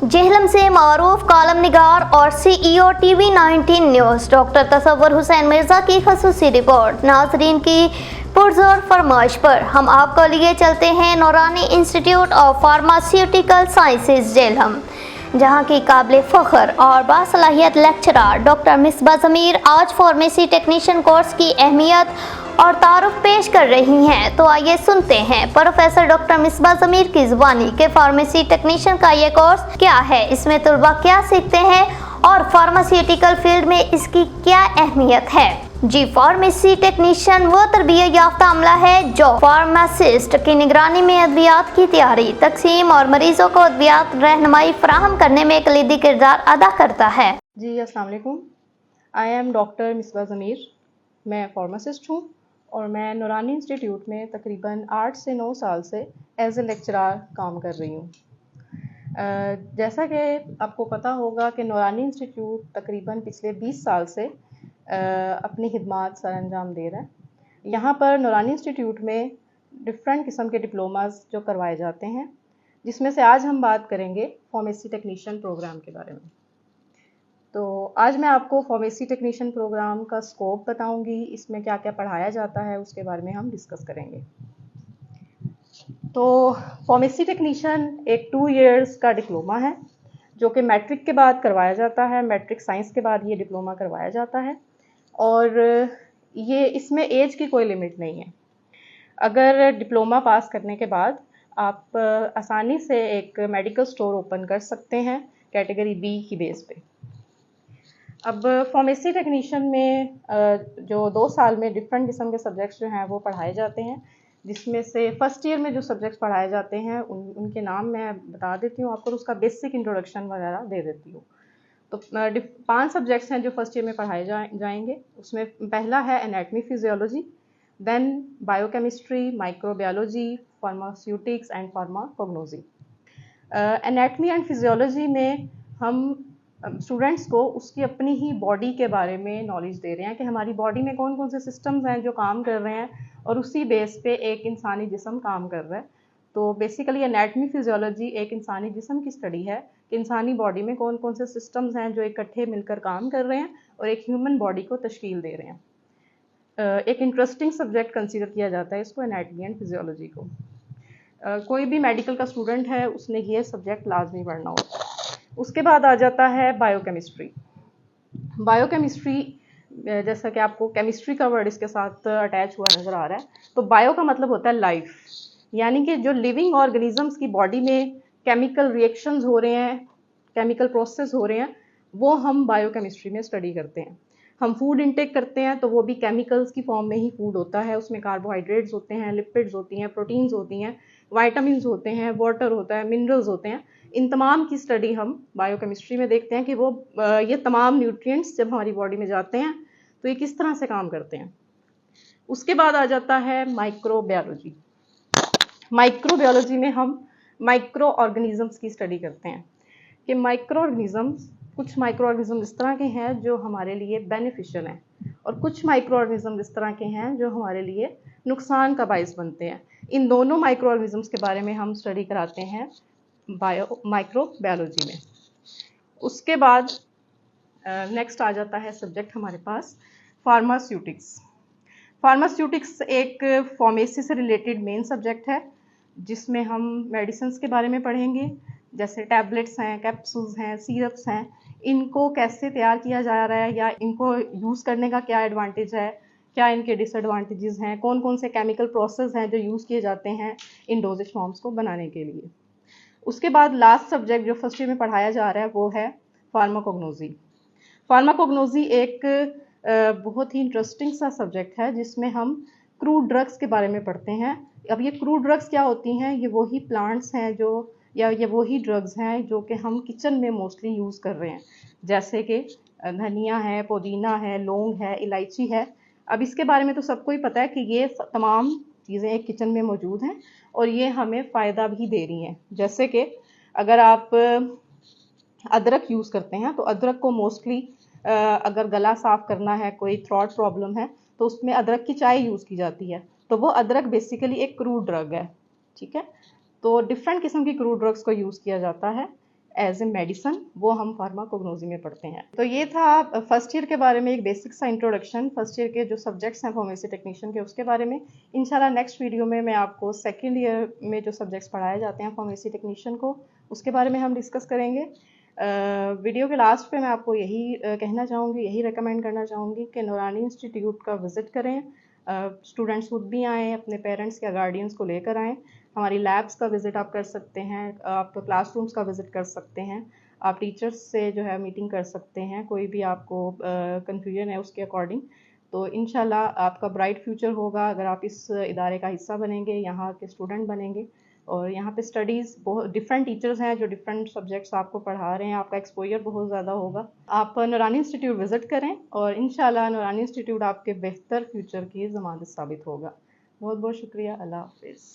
जेहलम से मारूफ कॉलम निगार और CEO TV19 news doctor Tasavvur Hussain Mirza की ख़ुसूसी रिपोर्ट। नाज़रीन की पुरज़ोर फरमाइश पर हम आपको लिए चलते हैं नूरानी institute of pharmaceutical sciences Jhelum, जहां की काबिल फ़ख्र और बासलाहियत लेक्चरर डॉक्टर मिसबा ज़मीर आज फार्मेसी टेक्नीशियन कोर्स की अहमियत और तारुफ पेश कर रही हैं। तो आइए सुनते हैं प्रोफेसर डॉक्टर मिसबा ज़मीर की ज़ुबानी के फार्मेसी टेक्नीशियन का ये कोर्स क्या है, इसमें तलबा क्या सीखते हैं और फार्मास्यूटिकल फील्ड में इसकी क्या अहमियत है। जी, फार्मेसी टेक्नीशियन वो तरबियत याफ्ता अमला है जो फार्मासिस्ट की निगरानी में अद्वियात की तैयारी, तकसीम और मरीजों को अद्वियात रहनुमाई फराहम करने में कलीदी किरदार अदा करता है। जी, अस्सलाम वालेकुम। आई एम डॉक्टर मिसबा ज़मीर। मैं फार्मासिस्ट हूँ और मैं नूरानी इंस्टीट्यूट में तकरीबन 8 से 9 साल से एज ए लेक्चरर काम कर रही हूँ। जैसा कि आपको पता होगा कि नूरानी इंस्टीट्यूट तकरीबन पिछले 20 साल से अपनी खिदमात सर अंजाम दे रहा है। यहाँ पर नूरानी इंस्टीट्यूट में डिफरेंट किस्म के डिप्लोमास जो करवाए जाते हैं, जिसमें से आज हम बात करेंगे फार्मेसी टेक्नीशियन प्रोग्राम के बारे में। तो आज मैं आपको फार्मेसी टेक्नीशियन प्रोग्राम का स्कोप बताऊंगी, इसमें क्या क्या पढ़ाया जाता है उसके बारे में हम डिस्कस करेंगे। तो फार्मेसी टेक्नीशियन एक 2 इयर्स का डिप्लोमा है जो कि मैट्रिक के बाद करवाया जाता है। मैट्रिक साइंस के बाद ये डिप्लोमा करवाया जाता है और ये इसमें एज की कोई लिमिट नहीं है। अगर डिप्लोमा पास करने के बाद आप आसानी से एक मेडिकल स्टोर ओपन कर सकते हैं कैटेगरी बी की बेस पे। अब फार्मेसी टेक्नीशियन में जो 2 साल में डिफरेंट किस्म के सब्जेक्ट्स जो हैं वो पढ़ाए जाते हैं, जिसमें से फर्स्ट ईयर में जो सब्जेक्ट्स पढ़ाए जाते हैं उनके नाम मैं बता देती हूँ आपको, उसका बेसिक इंट्रोडक्शन वगैरह दे देती हूँ। तो 5 सब्जेक्ट्स हैं जो फर्स्ट ईयर में पढ़ाए जाएंगे। उसमें पहला है anatomy physiology, then biochemistry, microbiology, pharmaceutics and pharmacognosy. Anatomy and physiology में हम स्टूडेंट्स को उसकी अपनी ही बॉडी के बारे में नॉलेज दे रहे हैं कि हमारी बॉडी में कौन कौन से सिस्टम्स हैं जो काम कर रहे हैं और उसी बेस पे एक इंसानी जिस्म काम कर रहा है। तो बेसिकली एनाटमी फिजियोलॉजी एक इंसानी जिस्म की स्टडी है कि इंसानी बॉडी में कौन कौन से सिस्टम्स हैं जो इकट्ठे मिलकर काम कर रहे हैं और एक ह्यूमन बॉडी को तश्कील दे रहे हैं। एक इंटरेस्टिंग सब्जेक्ट कंसिडर किया जाता है इसको, एनाटमी एंड फिजियोलॉजी को। कोई भी मेडिकल का स्टूडेंट है उसने ये सब्जेक्ट लाजमी पढ़ना होता है। उसके बाद आ जाता है बायोकेमिस्ट्री। बायोकेमिस्ट्री जैसा कि आपको केमिस्ट्री का वर्ड इसके साथ अटैच हुआ नज़र आ रहा है, तो बायो का मतलब होता है लाइफ, यानी कि जो लिविंग ऑर्गेनिजम्स की बॉडी में केमिकल रिएक्शंस हो रहे हैं, केमिकल प्रोसेस हो रहे हैं, वो हम बायोकेमिस्ट्री में स्टडी करते हैं। हम फूड इंटेक करते हैं तो वो भी केमिकल्स की फॉर्म में ही फूड होता है। उसमें कार्बोहाइड्रेट्स होते हैं, लिपिड्स होती हैं, प्रोटीन्स होती हैं, वाइटामिन होते हैं, वाटर होता है, मिनरल्स होते हैं। इन तमाम की स्टडी हम बायोकेमिस्ट्री में देखते हैं कि वो ये तमाम न्यूट्रिएंट्स जब हमारी बॉडी में जाते हैं तो ये किस तरह से काम करते हैं। उसके बाद आ जाता है माइक्रोबायोलॉजी। माइक्रोबायोलॉजी में हम माइक्रो ऑर्गेनिजम्स की स्टडी करते हैं कि कुछ माइक्रो ऑर्गेनिज्म इस तरह के हैं जो हमारे लिए बेनिफिशियल हैं और कुछ माइक्रो ऑर्गेनिज्म इस तरह के हैं जो हमारे लिए नुकसान का बायस बनते हैं। इन दोनों माइक्रो ऑर्गेनिजम्स के बारे में हम स्टडी कराते हैं माइक्रोबायोलॉजी में। उसके बाद नेक्स्ट आ जाता है सब्जेक्ट हमारे पास फार्मास्यूटिक्स। फार्मास्यूटिक्स एक फार्मेसी से रिलेटेड मेन सब्जेक्ट है, जिसमें हम मेडिसिन्स के बारे में पढ़ेंगे, जैसे टैबलेट्स हैं, कैप्सूल्स हैं, सिरप्स हैं। इनको कैसे तैयार किया जा रहा है या इनको यूज़ करने का क्या एडवांटेज है, क्या इनके डिसएडवांटेजेस हैं, कौन कौन से केमिकल प्रोसेस हैं जो यूज़ किए जाते हैं इन डोजेज फॉर्म्स को बनाने के लिए। उसके बाद लास्ट सब्जेक्ट जो फर्स्ट ईयर में पढ़ाया जा रहा है वो है फार्माकोग्नोसी। फार्माकोग्नोसी एक बहुत ही इंटरेस्टिंग सा सब्जेक्ट है जिसमें हम क्रूड ड्रग्स के बारे में पढ़ते हैं। अब ये क्रूड ड्रग्स क्या होती हैं? ये वही प्लांट्स हैं ये वही ड्रग्स हैं जो कि हम किचन में मोस्टली यूज़ कर रहे हैं, जैसे कि धनिया है, पुदीना है, लौंग है, इलायची है। अब इसके बारे में तो सबको ही पता है कि ये तमाम चीज़ें एक किचन में मौजूद हैं और ये हमें फ़ायदा भी दे रही हैं। जैसे कि अगर आप अदरक यूज़ करते हैं तो अदरक को मोस्टली अगर गला साफ़ करना है, कोई थ्रोट प्रॉब्लम है, तो उसमें अदरक की चाय यूज़ की जाती है। तो वो अदरक बेसिकली एक क्रूड ड्रग है, ठीक है। तो डिफरेंट किस्म की क्रूड ड्रग्स को यूज़ किया जाता है एज ए मेडिसन, वो हम फार्माकोग्नोजी में पढ़ते हैं। तो ये था फर्स्ट ईयर के बारे में एक बेसिक सा इंट्रोडक्शन, फर्स्ट ईयर के जो सब्जेक्ट्स हैं फार्मेसी टेक्नीशियन के उसके बारे में। इंशाल्लाह नेक्स्ट वीडियो में मैं आपको सेकेंड ईयर में जो सब्जेक्ट्स पढ़ाए जाते हैं फार्मेसी टेक्नीशियन को उसके बारे में हम डिस्कस करेंगे। वीडियो के लास्ट पे मैं आपको यही कहना चाहूँगी, यही रिकमेंड करना चाहूँगी कि नूरानी इंस्टीट्यूट का विज़िट करें। स्टूडेंट्स खुद भी आएँ, अपने पेरेंट्स या गार्डियंस को लेकर आएँ। हमारी लैब्स का विज़िट आप कर सकते हैं, आप क्लासरूम्स का विज़िट कर सकते हैं, आप टीचर्स से जो है मीटिंग कर सकते हैं, कोई भी आपको कन्फ्यूजन है उसके अकॉर्डिंग। तो इंशाल्लाह आपका ब्राइट फ्यूचर होगा अगर आप इस इदारे का हिस्सा बनेंगे, यहाँ के स्टूडेंट बनेंगे। और यहाँ पे स्टडीज़ बहुत डिफरेंट टीचर्स हैं जो डिफरेंट सब्जेक्ट्स आपको पढ़ा रहे हैं, आपका एक्सपोजर बहुत ज़्यादा होगा। आप नूरानी इंस्टीट्यूट विज़िट करें और इंशाल्लाह नूरानी इंस्टीट्यूट आपके बेहतर फ्यूचर की ज़मानत साबित होगा। बहुत बहुत शुक्रिया। अल्लाह हाफ़िज़।